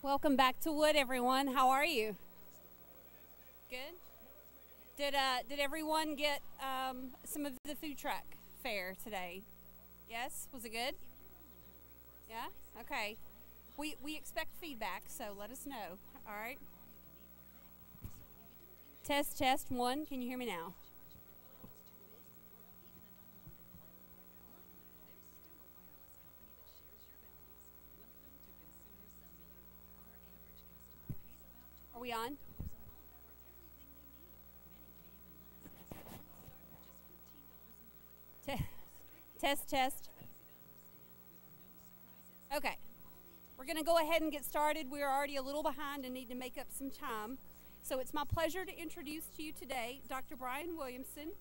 Welcome back to Wood, everyone. How are you? Good. Did everyone get some of the food truck fare today? Yes. Was it good? Yeah. Okay. We expect feedback, so let us know. All right. Test test one. Can you hear me now? Are we on? Test, test. Okay. We're going to go ahead and get started. We are already a little behind and need to make up some time. So it's my pleasure to introduce to you today Dr. Brian Williamson,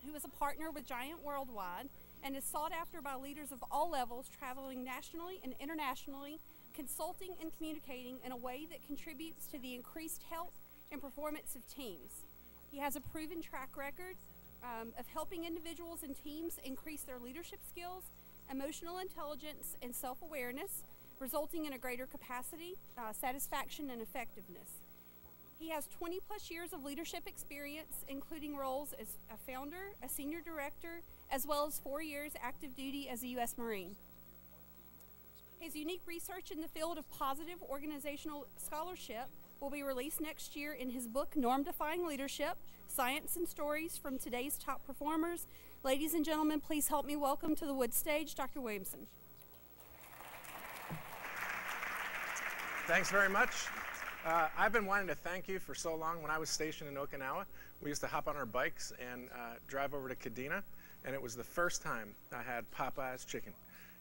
who is a partner with Giant Worldwide and is sought after by leaders of all levels, traveling nationally and internationally, consulting and communicating in a way that contributes to the increased health and performance of teams. He has a proven track record of helping individuals and teams increase their leadership skills, emotional intelligence, and self-awareness, resulting in a greater capacity, satisfaction, and effectiveness. He has 20 plus years of leadership experience, including roles as a founder, a senior director, as well as 4 years active duty as a U.S. Marine. His unique research in the field of positive organizational scholarship will be released next year in his book, Norm Defying Leadership, Science and Stories from Today's Top Performers. Ladies and gentlemen, please help me welcome to the Wood stage, Dr. Williamson. Thanks very much. I've been wanting to thank you for so long. When I was stationed in Okinawa, we used to hop on our bikes and drive over to Kadena, and it was the first time I had Popeye's chicken.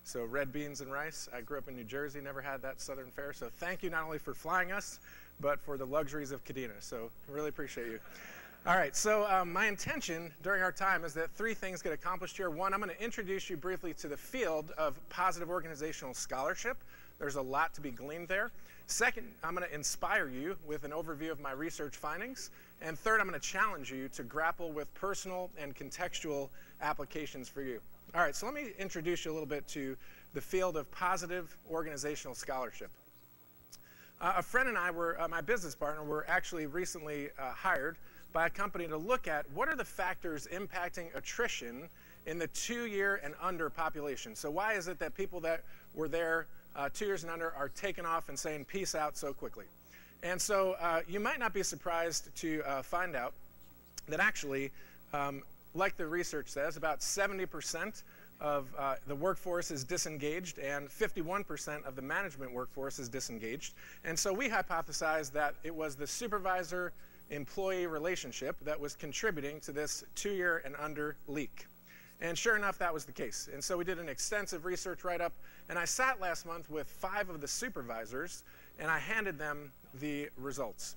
So red beans and rice. I grew up in New Jersey, never had that southern fare. So thank you not only for flying us, but for the luxuries of Kadena. So I really appreciate you. All right, so my intention during our time is that 3 things get accomplished here. One, I'm going to introduce you briefly to the field of positive organizational scholarship. There's a lot to be gleaned there. Second, I'm going to inspire you with an overview of my research findings. And third, I'm going to challenge you to grapple with personal and contextual applications for you. All right, so let me introduce you a little bit to the field of positive organizational scholarship. A friend and I my business partner, were actually recently hired by a company to look at what are the factors impacting attrition in the 2-year and under population. So why is it that people that were there 2 years and under are taking off and saying peace out so quickly? And so you might not be surprised to find out that actually, like the research says, about 70% of the workforce is disengaged and 51% of the management workforce is disengaged. And so we hypothesized that it was the supervisor-employee relationship that was contributing to this 2-year and under leak. And sure enough, that was the case. And so we did an extensive research write-up, and I sat last month with 5 of the supervisors, and I handed them the results.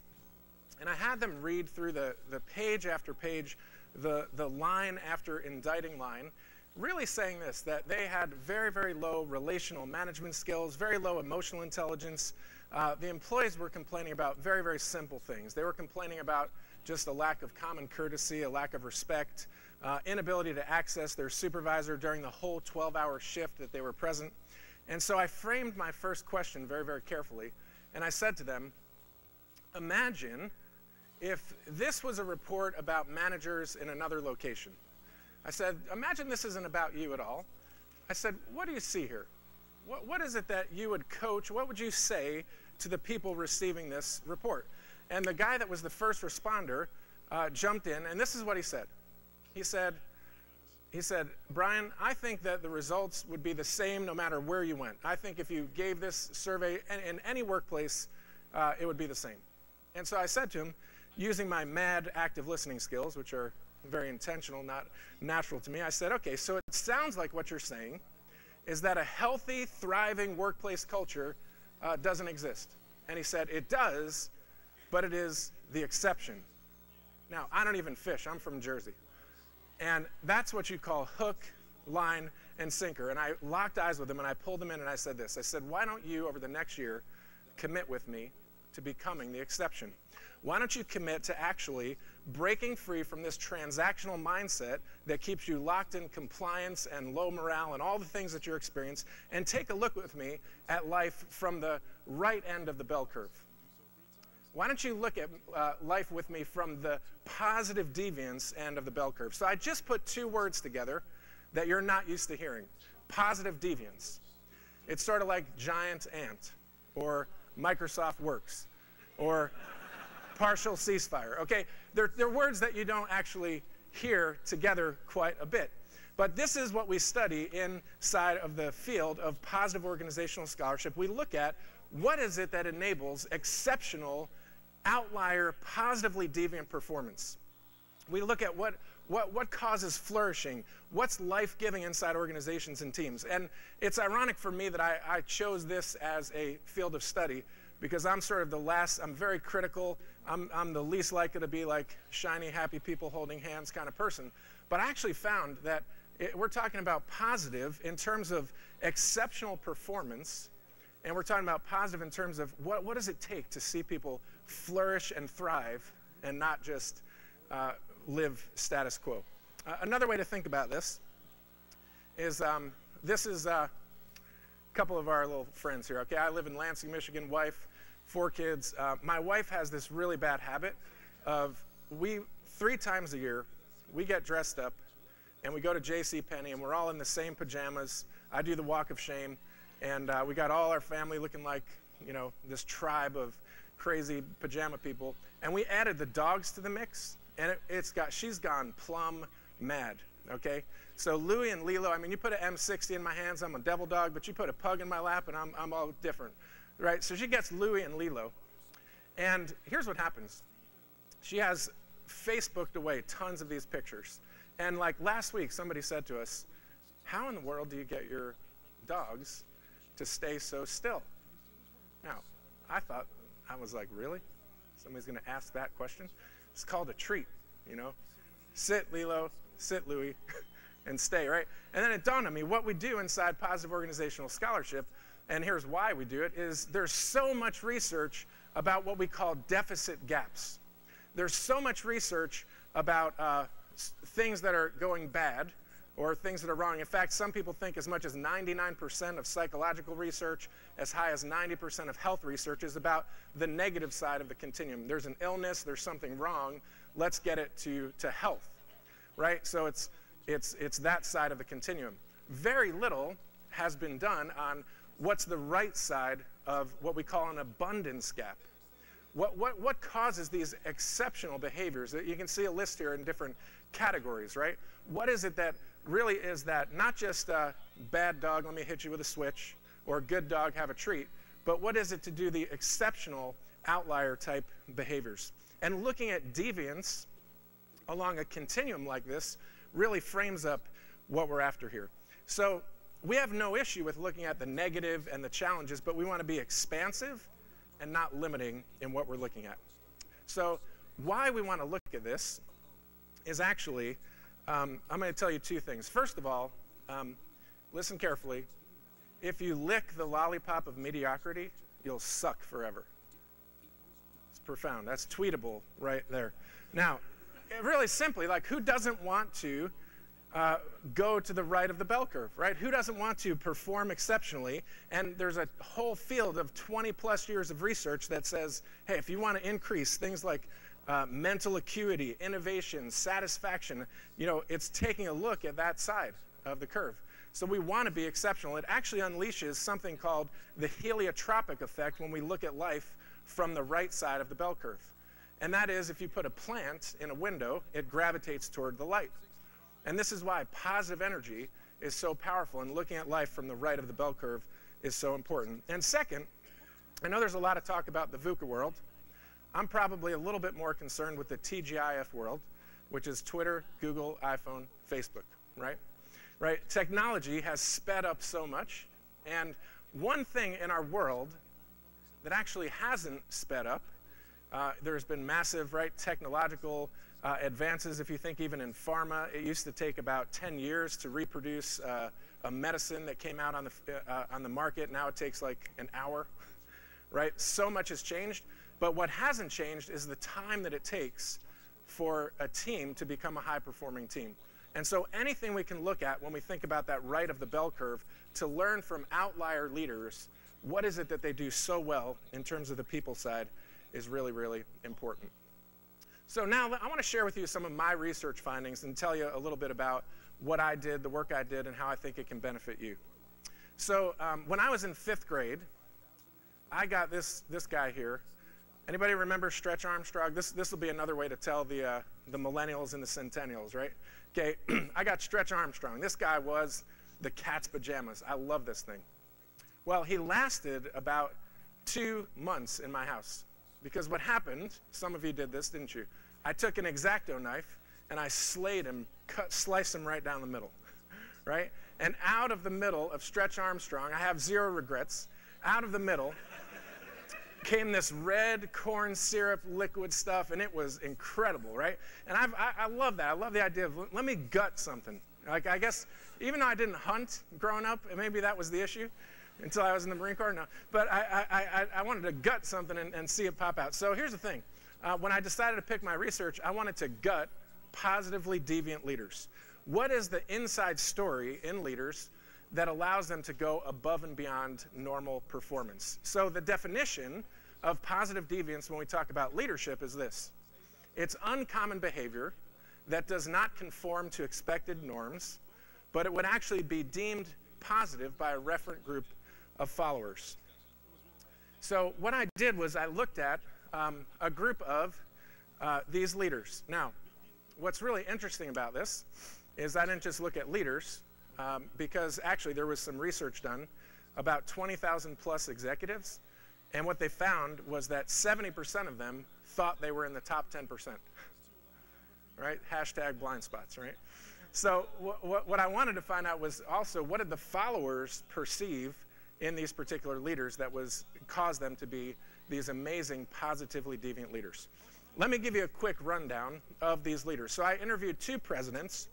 And I had them read through the page after page, the line after indicting line, really saying this, that they had very, very low relational management skills, very low emotional intelligence. The employees were complaining about very, very simple things. They were complaining about just a lack of common courtesy, a lack of respect, inability to access their supervisor during the whole 12-hour shift that they were present. And so I framed my first question very, very carefully, and I said to them, imagine if this was a report about managers in another location. I said, imagine this isn't about you at all. I said, what do you see here? What is it that you would coach? What would you say to the people receiving this report? And the guy that was the first responder jumped in, and this is what he said. He said, Brian, I think that the results would be the same no matter where you went. I think if you gave this survey in any workplace, it would be the same. And so I said to him, using my mad active listening skills, which are very intentional, not natural to me, I said, okay, so it sounds like what you're saying is that a healthy, thriving workplace culture doesn't exist. And he said, it does, but it is the exception. Now, I don't even fish. I'm from Jersey. And that's what you call hook, line, and sinker. And I locked eyes with him, and I pulled him in, and I said this. I said, why don't you, over the next year, commit with me to becoming the exception? Why don't you commit to actually breaking free from this transactional mindset that keeps you locked in compliance and low morale and all the things that you're experiencing, and take a look with me at life from the right end of the bell curve? Why don't you look at life with me from the positive deviance end of the bell curve? So I just put two words together that you're not used to hearing. Positive deviance. It's sort of like giant ant, or Microsoft Works, or partial ceasefire. Okay, they're words that you don't actually hear together quite a bit. But this is what we study inside of the field of positive organizational scholarship. We look at what is it that enables exceptional, outlier, positively deviant performance. We look at what causes flourishing, what's life-giving inside organizations and teams. And it's ironic for me that I chose this as a field of study, because I'm sort of the last, I'm very critical. I'm the least likely to be like shiny, happy people holding hands kind of person. But I actually found that we're talking about positive in terms of exceptional performance, and we're talking about positive in terms of what does it take to see people flourish and thrive and not just live status quo. Another way to think about this is this is a couple of our little friends here. Okay, I live in Lansing, Michigan, wife, 4 kids. My wife has this really bad habit of 3 times a year, we get dressed up and we go to JCPenney and we're all in the same pajamas. I do the walk of shame, and we got all our family looking like, you know, this tribe of crazy pajama people. And we added the dogs to the mix, and she's gone plumb mad, okay? So Louie and Lilo, I mean, you put an M60 in my hands, I'm a devil dog, but you put a pug in my lap and I'm all different, right? So she gets Louie and Lilo, and here's what happens. She has Facebooked away tons of these pictures. And like last week, somebody said to us, how in the world do you get your dogs to stay so still? Now, I was like, really? Somebody's gonna ask that question? It's called a treat, you know? Sit, Lilo, sit, Louie, and stay, right? And then it dawned on me, what we do inside positive organizational scholarship, and here's why we do it, is there's so much research about what we call deficit gaps. There's so much research about things that are going bad or things that are wrong. In fact, some people think as much as 99% of psychological research, as high as 90% of health research is about the negative side of the continuum. There's an illness, there's something wrong, let's get it to health, right? So it's that side of the continuum. Very little has been done on what's the right side of what we call an abundance gap. What causes these exceptional behaviors? You can see a list here in different categories, right? What is it that really is that, not just a bad dog, let me hit you with a switch, or good dog, have a treat, but what is it to do the exceptional outlier type behaviors? And looking at deviance along a continuum like this really frames up what we're after here. So we have no issue with looking at the negative and the challenges, but we want to be expansive and not limiting in what we're looking at. So why we want to look at this is actually, I'm going to tell you 2 things. First of all, listen carefully. If you lick the lollipop of mediocrity, you'll suck forever. It's profound. That's tweetable right there. Now, really simply, like, who doesn't want to go to the right of the bell curve, right? Who doesn't want to perform exceptionally? And there's a whole field of 20+ years of research that says, hey, if you want to increase things like mental acuity, innovation, satisfaction, you know, it's taking a look at that side of the curve. So we want to be exceptional. It actually unleashes something called the heliotropic effect when we look at life from the right side of the bell curve. And that is, if you put a plant in a window, it gravitates toward the light. And this is why positive energy is so powerful, and looking at life from the right of the bell curve is so important. And second, I know there's a lot of talk about the VUCA world. I'm probably a little bit more concerned with the TGIF world, which is Twitter, Google, iPhone, Facebook, right? Right? Technology has sped up so much, and one thing in our world that actually hasn't sped up, there's been massive, right, technological advances. If you think even in pharma, it used to take about 10 years to reproduce a medicine that came out on the market. Now it takes like an hour, right? So much has changed. But what hasn't changed is the time that it takes for a team to become a high-performing team. And so anything we can look at when we think about that right of the bell curve to learn from outlier leaders, what is it that they do so well in terms of the people side is really, really important. So now I want to share with you some of my research findings and tell you a little bit about what I did, the work I did, and how I think it can benefit you. So when I was in 5th grade, I got this guy here. Anybody remember Stretch Armstrong? This will be another way to tell the millennials and the centennials, right? Okay, I got Stretch Armstrong. This guy was the cat's pajamas. I love this thing. Well, he lasted about 2 months in my house. Because what happened, some of you did this, didn't you? I took an X-Acto knife and I slayed him, sliced him right down the middle, right? And out of the middle of Stretch Armstrong, I have 0 regrets, out of the middle came this red corn syrup liquid stuff, and it was incredible, right? And I love that. I love the idea of, let me gut something. Like, I guess, even though I didn't hunt growing up, and maybe that was the issue, until I was in the Marine Corps, no. But I wanted to gut something and see it pop out. So here's the thing. When I decided to pick my research, I wanted to gut positively deviant leaders. What is the inside story in leaders that allows them to go above and beyond normal performance? So the definition of positive deviance when we talk about leadership is this. It's uncommon behavior that does not conform to expected norms, but it would actually be deemed positive by a referent group of followers. So what I did was I looked at a group of these leaders. Now, what's really interesting about this is I didn't just look at leaders, because actually there was some research done about 20,000 plus executives, and what they found was that 70% of them thought they were in the top 10%, right? Hashtag blind spots, right? So what I wanted to find out was also, what did the followers perceive in these particular leaders that caused them to be these amazing positively deviant leaders? Let me give you a quick rundown of these leaders. So I interviewed 2 presidents.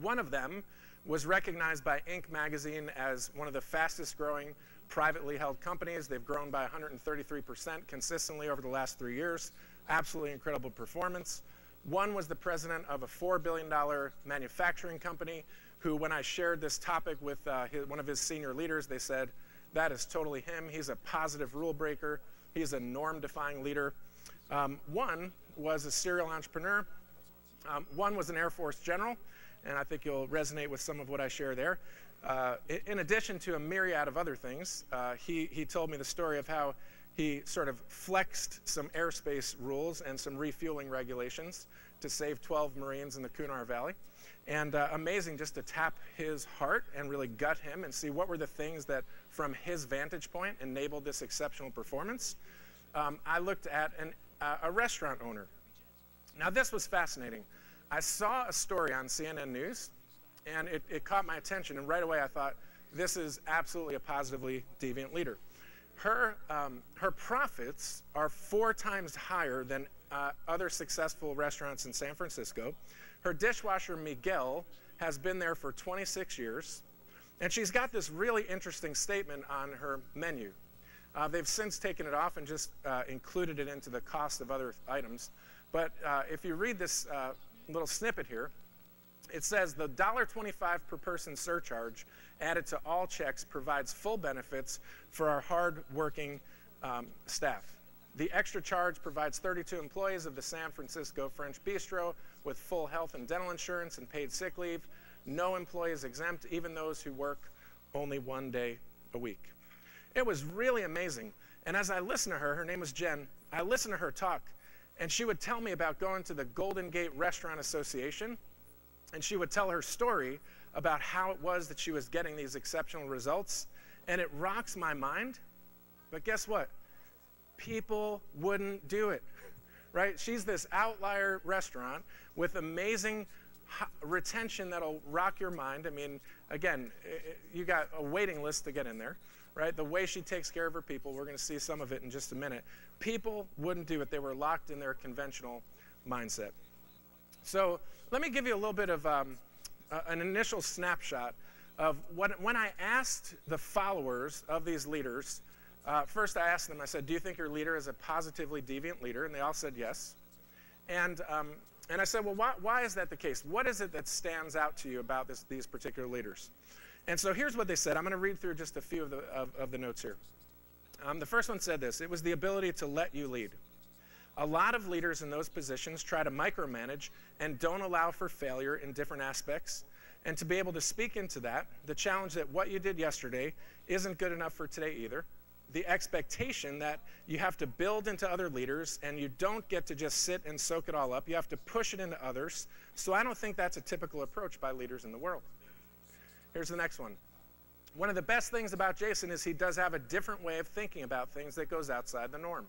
One of them was recognized by Inc. magazine as one of the fastest growing privately held companies. They've grown by 133% consistently over the last 3 years. Absolutely incredible performance. One was the president of a $4 billion manufacturing company who, when I shared this topic with one of his senior leaders, they said, that is totally him. He's a positive rule breaker. He's a norm-defying leader. One was a serial entrepreneur. One was an Air Force general, and I think you'll resonate with some of what I share there. In addition to a myriad of other things, he told me the story of how he sort of flexed some airspace rules and some refueling regulations to save 12 Marines in the Kunar Valley. And amazing just to tap his heart and really gut him and see what were the things that, from his vantage point, enabled this exceptional performance. I looked at a restaurant owner. Now, this was fascinating. I saw a story on CNN News, and it caught my attention. And right away, I thought, this is absolutely a positively deviant leader. Her profits are 4 times higher than other successful restaurants in San Francisco. Her dishwasher, Miguel, has been there for 26 years. And she's got this really interesting statement on her menu. They've since taken it off and just included it into the cost of other items. But if you read this little snippet here, it says the $1.25 per person surcharge added to all checks provides full benefits for our hard-working staff. The extra charge provides 32 employees of the San Francisco French Bistro with full health and dental insurance and paid sick leave. No employee is exempt, even those who work only 1 day a week. It was really amazing. And as I listened to her name was Jen, I listened to her talk, and she would tell me about going to the Golden Gate Restaurant Association, and she would tell her story about how it was that she was getting these exceptional results. And it rocks my mind. But guess what? People wouldn't do it, right? She's this outlier restaurant with amazing retention that'll rock your mind. I mean, again, you got a waiting list to get in there, right? The way she takes care of her people, we're going to see some of it in just a minute. People wouldn't do it. They were locked in their conventional mindset. So let me give you a little bit of an initial snapshot of when I asked the followers of these leaders First, I asked them, I said, do you think your leader is a positively deviant leader? And they all said yes. And I said, well, why is that the case? What is it that stands out to you about these particular leaders? And so here's what they said. I'm going to read through just a few of the notes here. The first one said this: it was the ability to let you lead. A lot of leaders in those positions try to micromanage and don't allow for failure in different aspects. And to be able to speak into that, the challenge that what you did yesterday isn't good enough for today either. The expectation that you have to build into other leaders and you don't get to just sit and soak it all up. You have to push it into others. So I don't think that's a typical approach by leaders in the world. Here's the next one. One of the best things about Jason is he does have a different way of thinking about things that goes outside the norm.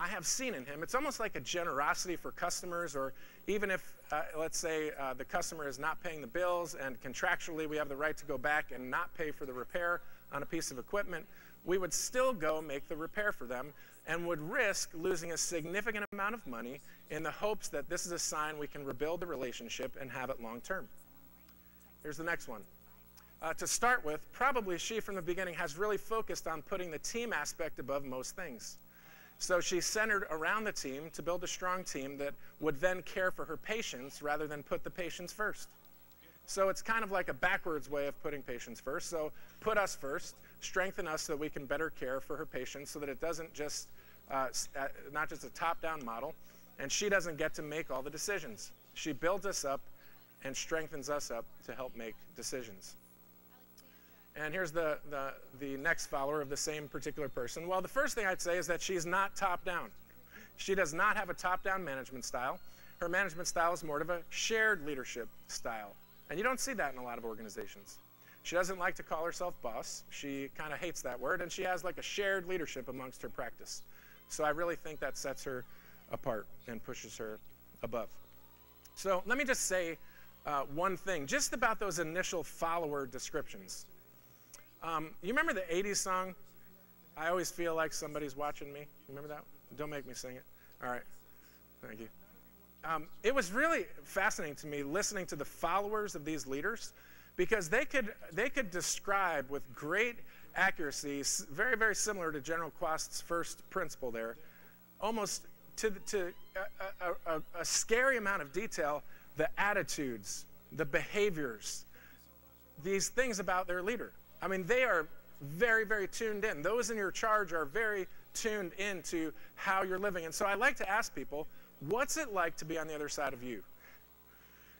I have seen in him, it's almost like a generosity for customers, or even if, let's say, the customer is not paying the bills and contractually we have the right to go back and not pay for the repair on a piece of equipment, we would still go make the repair for them and would risk losing a significant amount of money in the hopes that this is a sign we can rebuild the relationship and have it long term. Here's the next one. To start with, probably she from the beginning has really focused on putting the team aspect above most things. So she's centered around the team to build a strong team that would then care for her patients rather than put the patients first. So it's kind of like a backwards way of putting patients first. So put us first, strengthen us so that we can better care for her patients so that it doesn't just, not just a top-down model, and she doesn't get to make all the decisions. She builds us up and strengthens us up to help make decisions. And here's the next follower of the same particular person. Well, the first thing I'd say is that she's not top-down. She does not have a top-down management style. Her management style is more of a shared leadership style. And you don't see that in a lot of organizations. She doesn't like to call herself boss. She kind of hates that word, and she has like a shared leadership amongst her practice. So I really think that sets her apart and pushes her above. So let me just say one thing, just about those initial follower descriptions. You remember the 80s song, I Always Feel Like Somebody's Watching Me? You remember that? Don't make me sing it. All right. Thank you. It was really fascinating to me listening to the followers of these leaders, because they could describe with great accuracy, very, very similar to General Quast's first principle there, almost to a scary amount of detail, the attitudes, the behaviors, these things about their leader. I mean, they are very, very tuned in. Those in your charge are very tuned into how you're living. And so I like to ask people, what's it like to be on the other side of you?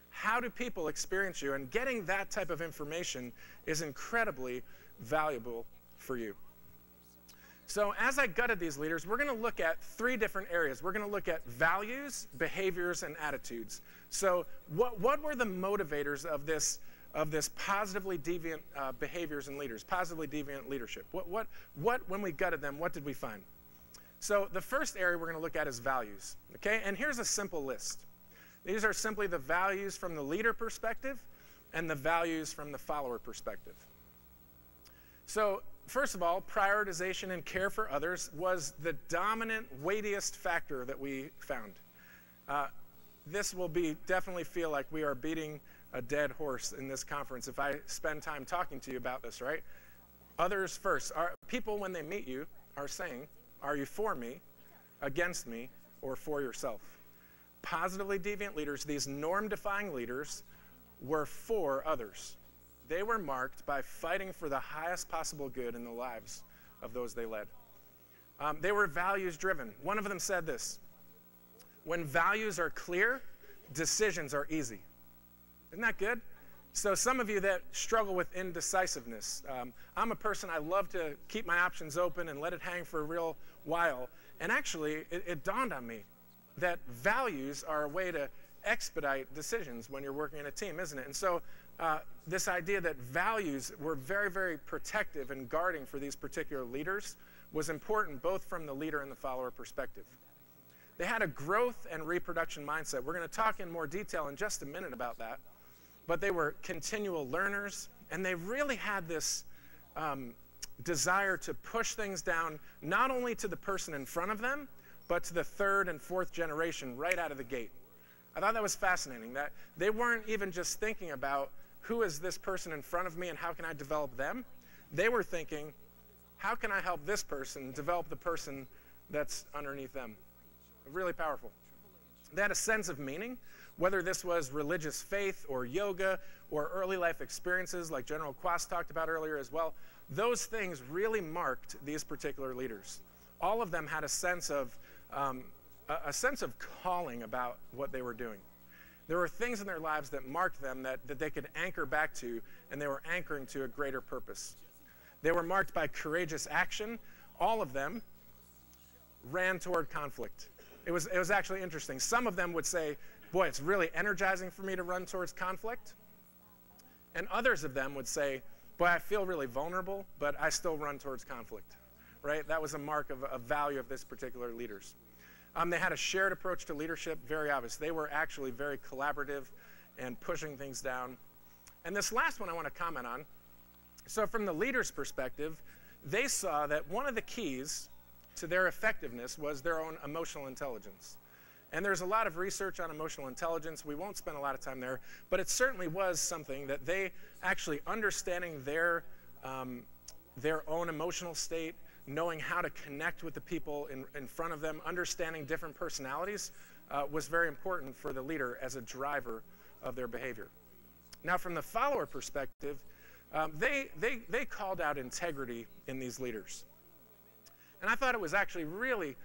How do people experience you? And getting that type of information is incredibly valuable for you. So as I gutted these leaders, we're going to look at three different areas. We're going to look at values, behaviors, and attitudes. So what were the motivators of this positively deviant behaviors and leaders, positively deviant leadership? When we gutted them, what did we find? So the first area we're going to look at is values, okay? And here's a simple list. These are simply the values from the leader perspective and the values from the follower perspective. So first of all, prioritization and care for others was the dominant, weightiest factor that we found. This will definitely feel like we are beating a dead horse in this conference if I spend time talking to you about this, right? Others first. People, when they meet you, are saying, are you for me, against me, or for yourself? Positively deviant leaders, these norm-defying leaders, were for others. They were marked by fighting for the highest possible good in the lives of those they led. They were values-driven. One of them said this: when values are clear, decisions are easy. Isn't that good? So some of you that struggle with indecisiveness, I'm a person, I love to keep my options open and let it hang for a real while. And actually, it dawned on me that values are a way to expedite decisions when you're working in a team, isn't it? And so this idea that values were very, very protective and guarding for these particular leaders was important both from the leader and the follower perspective. They had a growth and reproduction mindset. We're going to talk in more detail in just a minute about that. But they were continual learners, and they really had this desire to push things down, not only to the person in front of them, but to the third and fourth generation right out of the gate. I thought that was fascinating, that they weren't even just thinking about who is this person in front of me and how can I develop them. They were thinking, how can I help this person develop the person that's underneath them? Really powerful. They had a sense of meaning, whether this was religious faith or yoga or early life experiences like General Quast talked about earlier as well. Those things really marked these particular leaders. All of them had a sense of calling about what they were doing. There were things in their lives that marked them that they could anchor back to, and they were anchoring to a greater purpose. They were marked by courageous action. All of them ran toward conflict. It was actually interesting. Some of them would say, boy, it's really energizing for me to run towards conflict. And others of them would say, boy, I feel really vulnerable, but I still run towards conflict. Right? That was a mark of a value of this particular leaders. They had a shared approach to leadership, very obvious. They were actually very collaborative and pushing things down. And this last one I want to comment on. So from the leader's perspective, they saw that one of the keys to their effectiveness was their own emotional intelligence. And there's a lot of research on emotional intelligence. We won't spend a lot of time there, but it certainly was something that they actually understanding their own emotional state, knowing how to connect with the people in front of them, understanding different personalities was very important for the leader as a driver of their behavior. Now, from the follower perspective, they called out integrity in these leaders. And I thought it was actually really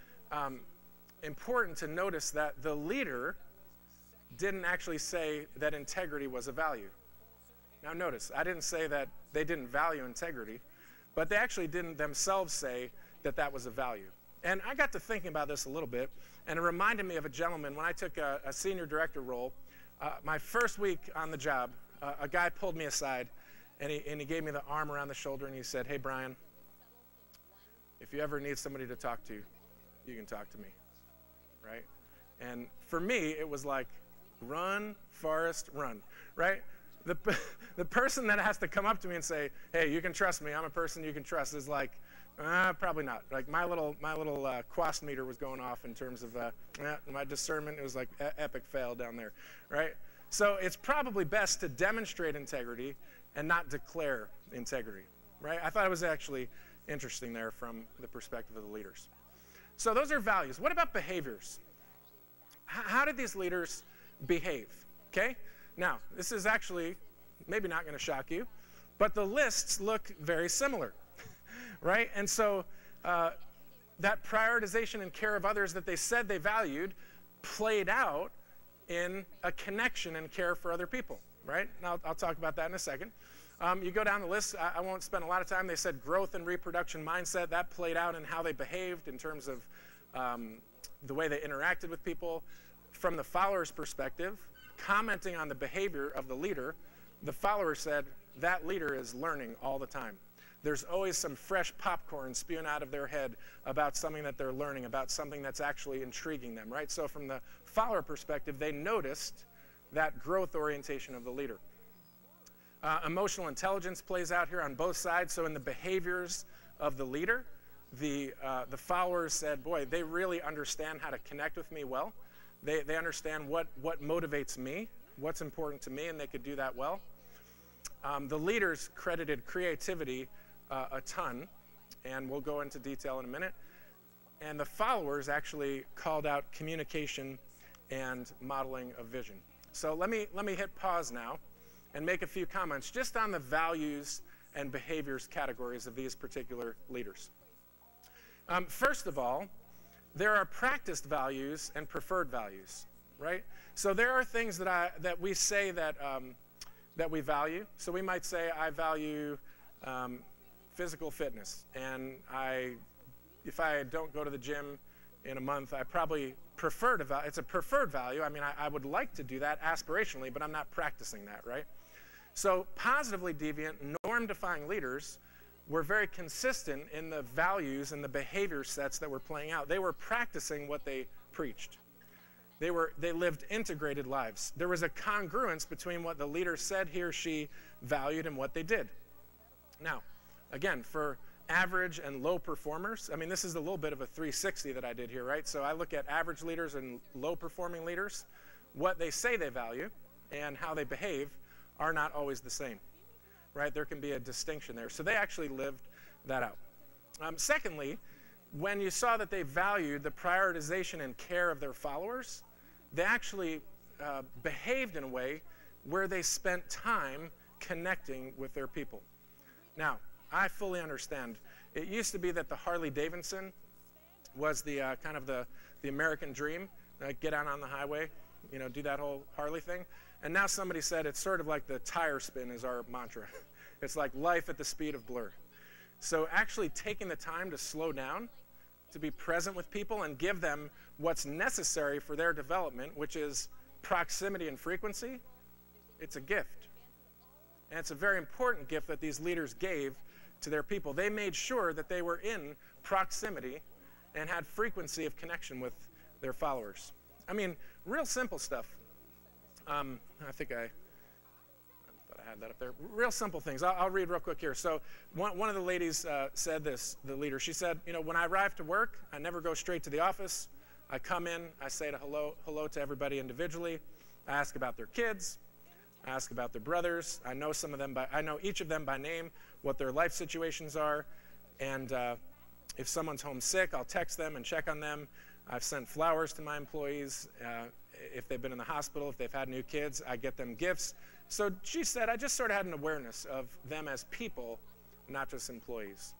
important to notice that the leader didn't actually say that integrity was a value. Now notice, I didn't say that they didn't value integrity, but they actually didn't themselves say that that was a value. And I got to thinking about this a little bit, and it reminded me of a gentleman when I took a senior director role. My first week on the job, a guy pulled me aside, and he gave me the arm around the shoulder, and he said, hey, Brian, if you ever need somebody to talk to, you can talk to me, right? And for me, it was like, run, Forrest, run, right? The person that has to come up to me and say, hey, you can trust me, I'm a person you can trust, is like, probably not. Like my little Quast meter was going off in terms of my discernment. It was like epic fail down there, right? So it's probably best to demonstrate integrity and not declare integrity, right? I thought it was actually interesting there from the perspective of the leaders. So those are values. What about behaviors? How did these leaders behave? Okay? Now, this is actually maybe not going to shock you, but the lists look very similar, right? And so that prioritization and care of others that they said they valued played out in a connection and care for other people, right? Now, I'll talk about that in a second. You go down the list, I won't spend a lot of time. They said growth and reproduction mindset. That played out in how they behaved in terms of the way they interacted with people. From the follower's perspective, commenting on the behavior of the leader, the follower said that leader is learning all the time. There's always some fresh popcorn spewing out of their head about something that they're learning, about something that's actually intriguing them, right? So from the follower perspective, they noticed that growth orientation of the leader. Emotional intelligence plays out here on both sides. So in the behaviors of the leader, the followers said, boy, they really understand how to connect with me well. They understand what motivates me, what's important to me, and they could do that well. The leaders credited creativity a ton, and we'll go into detail in a minute. And the followers actually called out communication and modeling of vision. So let me hit pause now and make a few comments just on the values and behaviors categories of these particular leaders. First of all, there are practiced values and preferred values, right? So there are things that we say that we value. So we might say, I value physical fitness, and if I don't go to the gym in a month, I probably prefer to it's a preferred value. I mean, I would like to do that aspirationally, but I'm not practicing that, right? So positively deviant, norm-defying leaders were very consistent in the values and the behavior sets that were playing out. They were practicing what they preached. They lived integrated lives. There was a congruence between what the leader said he or she valued and what they did. Now, again, for average and low performers, I mean, this is a little bit of a 360 that I did here, right? So I look at average leaders and low-performing leaders. What they say they value and how they behave are not always the same, right? There can be a distinction there. So they actually lived that out. Secondly, when you saw that they valued the prioritization and care of their followers, they actually behaved in a way where they spent time connecting with their people. Now, I fully understand. It used to be that the Harley Davidson was the kind of the American dream. Get out on the highway, you know, do that whole Harley thing. And now somebody said it's sort of like the tire spin is our mantra. It's like life at the speed of blur. So actually taking the time to slow down, to be present with people and give them what's necessary for their development, which is proximity and frequency, it's a gift. And it's a very important gift that these leaders gave to their people. They made sure that they were in proximity and had frequency of connection with their followers. I mean, real simple stuff. I think I thought I had that up there. Real simple things. I'll read real quick here. So one of the ladies said this, the leader. She said, you know, when I arrive to work, I never go straight to the office. I come in, I say hello to everybody individually. I ask about their kids. I ask about their brothers. I know each of them by name, what their life situations are, and if someone's home sick, I'll text them and check on them. I've sent flowers to my employees. If they've been in the hospital, if they've had new kids, I get them gifts. So she said, I just sort of had an awareness of them as people, not just employees.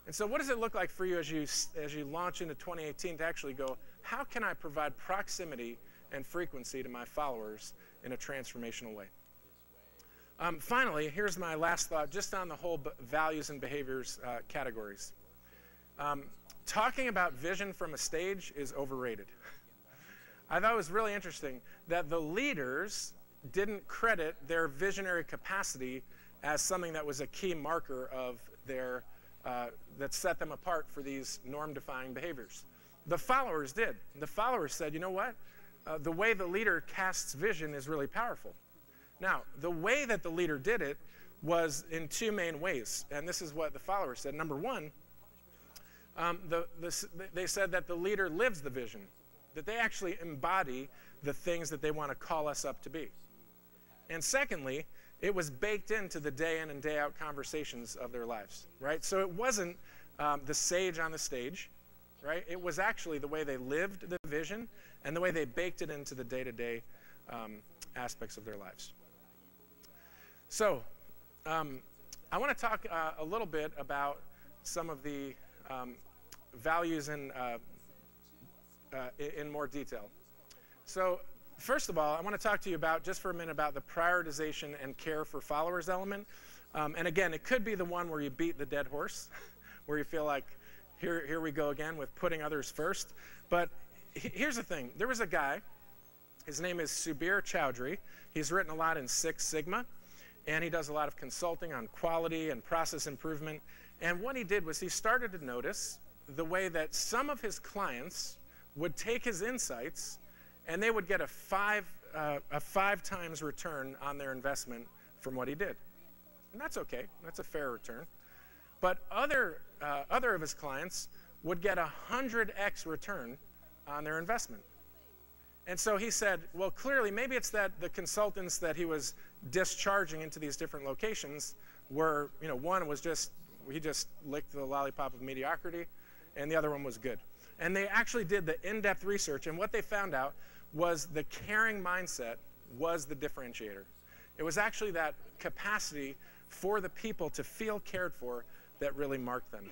And so what does it look like for you as you launch into 2018 to actually go, how can I provide proximity and frequency to my followers in a transformational way? Finally, here's my last thought, just on the whole values and behaviors categories. Talking about vision from a stage is overrated. I thought it was really interesting that the leaders didn't credit their visionary capacity as something that was a key marker of their, that set them apart for these norm-defying behaviors. The followers did. The followers said, you know what? The way the leader casts vision is really powerful. Now, the way that the leader did it was in two main ways, and this is what the followers said. Number one, they said that the leader lives the vision, that they actually embody the things that they want to call us up to be. And secondly, it was baked into the day in and day out conversations of their lives, right? So it wasn't the sage on the stage, right? It was actually the way they lived the vision and the way they baked it into the day-to-day aspects of their lives. So I want to talk a little bit about some of the values in more detail. So first of all, I want to talk to you about, just for a minute, about the prioritization and care for followers element. And again, it could be the one where you beat the dead horse, where you feel like, here we go again with putting others first. But here's the thing. There was a guy, his name is Subir Chowdhury. He's written a lot in Six Sigma, and he does a lot of consulting on quality and process improvement. And what he did was he started to notice the way that some of his clients would take his insights and they would get a five times return on their investment from what he did. And that's okay. That's a fair return. But other of his clients would get 100x return on their investment. And so he said, well, clearly, maybe it's that the consultants that he was discharging into these different locations were, you know, one was he just licked the lollipop of mediocrity, and the other one was good. And they actually did the in-depth research, and what they found out was the caring mindset was the differentiator. It was actually that capacity for the people to feel cared for that really marked them.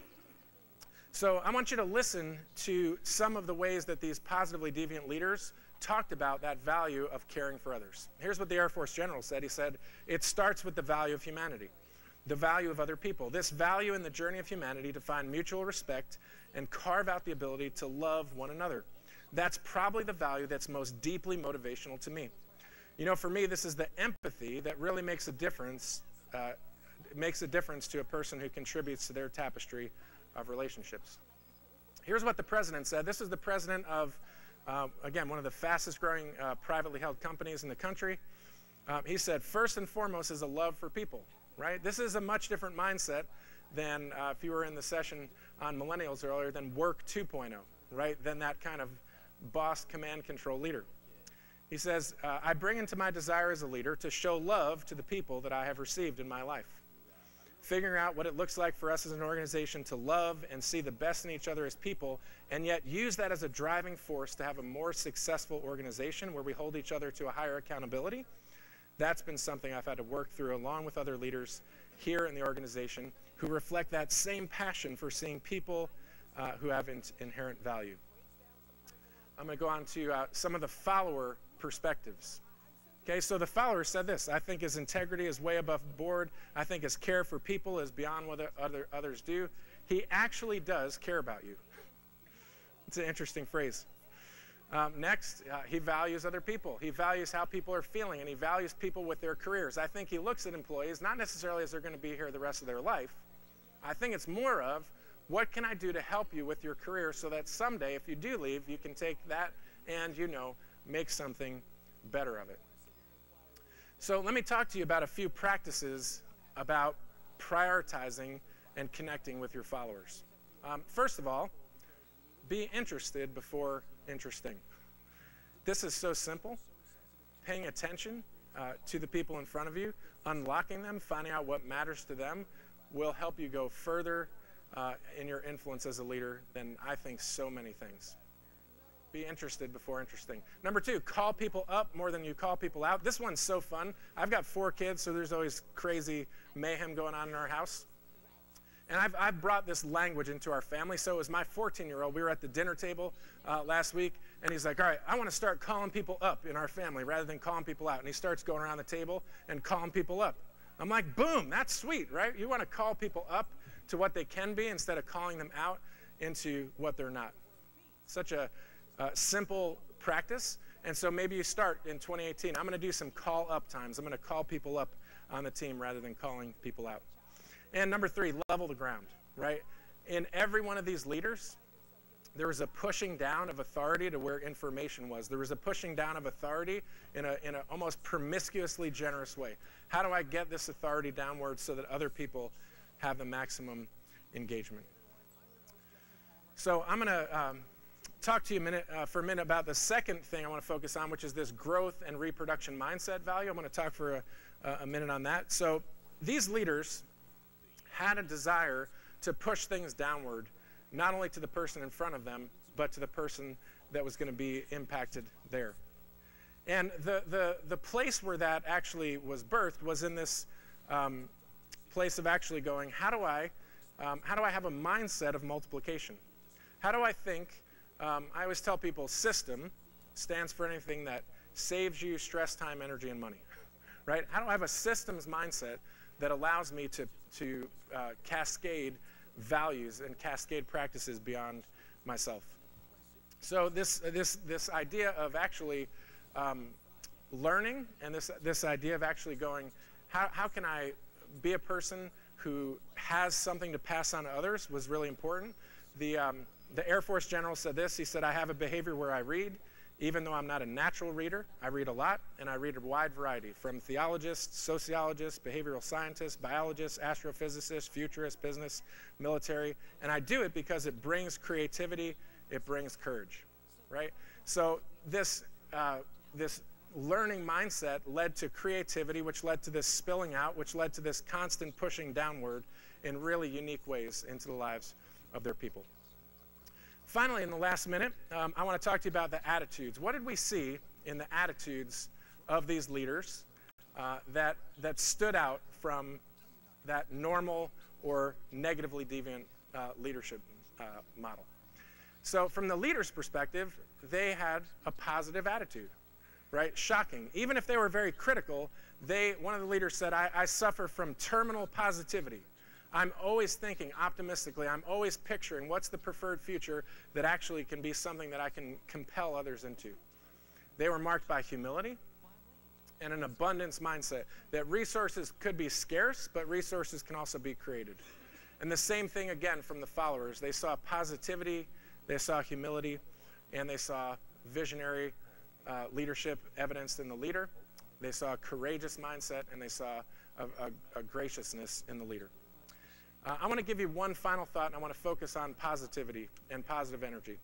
So I want you to listen to some of the ways that these positively deviant leaders talked about that value of caring for others. Here's what the Air Force General said. He said, it starts with the value of humanity, the value of other people. This value in the journey of humanity to find mutual respect and carve out the ability to love one another. That's probably the value that's most deeply motivational to me. You know, for me, this is the empathy that really makes a difference to a person who contributes to their tapestry of relationships. Here's what the president said. This is the president of, again, one of the fastest growing privately held companies in the country. He said, first and foremost is a love for people, right? This is a much different mindset than, if you were in the session on millennials earlier, than work 2.0, right? Than that kind of boss command control leader. He says, I bring into my desire as a leader to show love to the people that I have received in my life. figuring out what it looks like for us as an organization to love and see the best in each other as people, and yet use that as a driving force to have a more successful organization where we hold each other to a higher accountability. That's been something I've had to work through along with other leaders here in the organization who reflect that same passion for seeing people who have inherent value. I'm going to go on to some of the follower perspectives. Okay, so the follower said this: I think his integrity is way above board. I think his care for people is beyond what others do. He actually does care about you. It's an interesting phrase. Next, he values other people. He values how people are feeling, and he values people with their careers. I think he looks at employees not necessarily as they're going to be here the rest of their life. I think it's more of, what can I do to help you with your career so that someday, if you do leave, you can take that and, make something better of it. So let me talk to you about a few practices about prioritizing and connecting with your followers. First of all, be interested before interesting. This is so simple. Paying attention to the people in front of you, unlocking them, finding out what matters to them will help you go further in your influence as a leader than I think so many things. Be interested before interesting. Number 2, call people up more than you call people out. This one's so fun. I've got 4 kids, so there's always crazy mayhem going on in our house. And I've brought this language into our family. So it was my 14-year-old. We were at the dinner table last week, and he's like, all right, I want to start calling people up in our family rather than calling people out. And he starts going around the table and calling people up. I'm like, boom, that's sweet, right? You want to call people up to what they can be instead of calling them out into what they're not. Such a simple practice. And so maybe you start in 2018. I'm going to do some call up times. I'm going to call people up on the team rather than calling people out. And number 3, level the ground, right? In every one of these leaders, there was a pushing down of authority to where information was. There was a pushing down of authority in a almost promiscuously generous way. How do I get this authority downward so that other people have the maximum engagement? So I'm going to talk to you for a minute about the second thing I want to focus on, which is this growth and reproduction mindset value. I'm going to talk for a minute on that. So these leaders had a desire to push things downward, not only to the person in front of them, but to the person that was going to be impacted there. And the place where that actually was birthed was in this place of actually going, how do I have a mindset of multiplication? How do I think? I always tell people system stands for anything that saves you stress, time, energy, and money, right? How do I have a systems mindset that allows me to cascade values and cascade practices beyond myself? So this idea of actually learning, and this idea of actually going, how can I be a person who has something to pass on to others was really important. The Air Force general said this. He said, I have a behavior where I read. Even though I'm not a natural reader, I read a lot, and I read a wide variety, from theologists, sociologists, behavioral scientists, biologists, astrophysicists, futurists, business, military, and I do it because it brings creativity, it brings courage, right? So this learning mindset led to creativity, which led to this spilling out, which led to this constant pushing downward in really unique ways into the lives of their people. Finally, in the last minute, I want to talk to you about the attitudes. What did we see in the attitudes of these leaders that stood out from that normal or negatively deviant leadership model? So from the leader's perspective, they had a positive attitude, right? Shocking. Even if they were very critical, one of the leaders said, I suffer from terminal positivity. I'm always thinking optimistically. I'm always picturing what's the preferred future that actually can be something that I can compel others into. They were marked by humility and an abundance mindset, that resources could be scarce, but resources can also be created. And the same thing again from the followers. They saw positivity, they saw humility, and they saw visionary leadership evidenced in the leader. They saw a courageous mindset, and they saw a graciousness in the leader. I want to give you one final thought, and I want to focus on positivity and positive energy.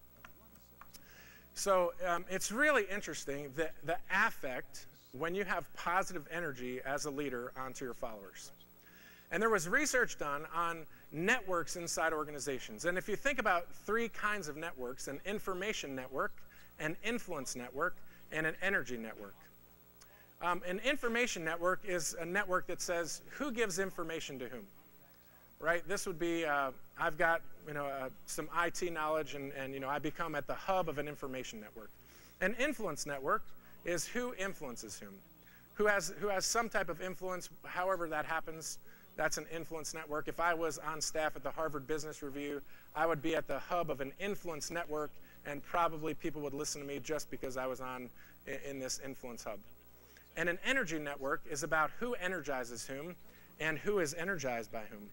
So it's really interesting that the affect when you have positive energy as a leader onto your followers. And there was research done on networks inside organizations. And if you think about three kinds of networks, an information network, an influence network, and an energy network. An information network is a network that says who gives information to whom, right? This would be, I've got some IT knowledge and I become at the hub of an information network. An influence network is who influences whom. Who has some type of influence, however that happens. That's an influence network. If I was on staff at the Harvard Business Review, I would be at the hub of an influence network, and probably people would listen to me just because I was in this influence hub. And an energy network is about who energizes whom and who is energized by whom.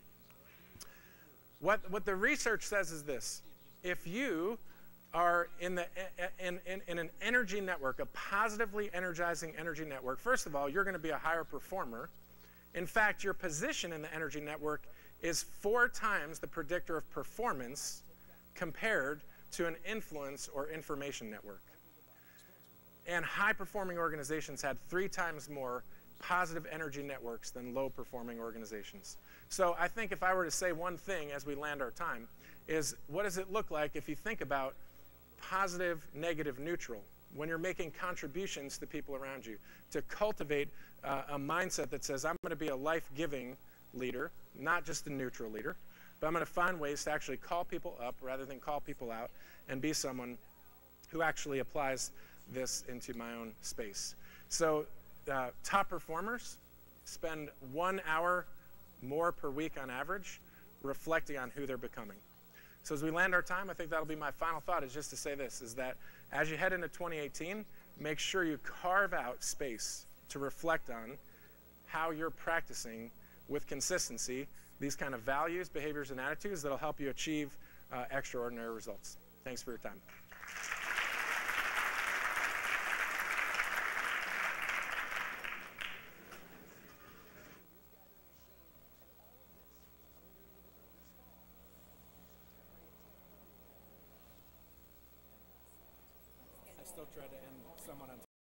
What the research says is this: if you are in an energy network, a positively energizing energy network, first of all, you're going to be a higher performer. In fact, your position in the energy network is 4 times the predictor of performance compared to an influence or information network. And high-performing organizations had 3 times more positive energy networks than low-performing organizations. So I think if I were to say one thing as we land our time is, what does it look like if you think about positive, negative, neutral, when you're making contributions to people around you, to cultivate a mindset that says, I'm going to be a life-giving leader, not just a neutral leader, but I'm going to find ways to actually call people up rather than call people out, and be someone who actually applies this into my own space. So top performers spend 1 hour more per week on average reflecting on who they're becoming. So as we land our time, I think that'll be my final thought, is just to say this, is that as you head into 2018, make sure you carve out space to reflect on how you're practicing with consistency these kind of values, behaviors, and attitudes that'll help you achieve extraordinary results. Thanks for your time. I still try to end someone on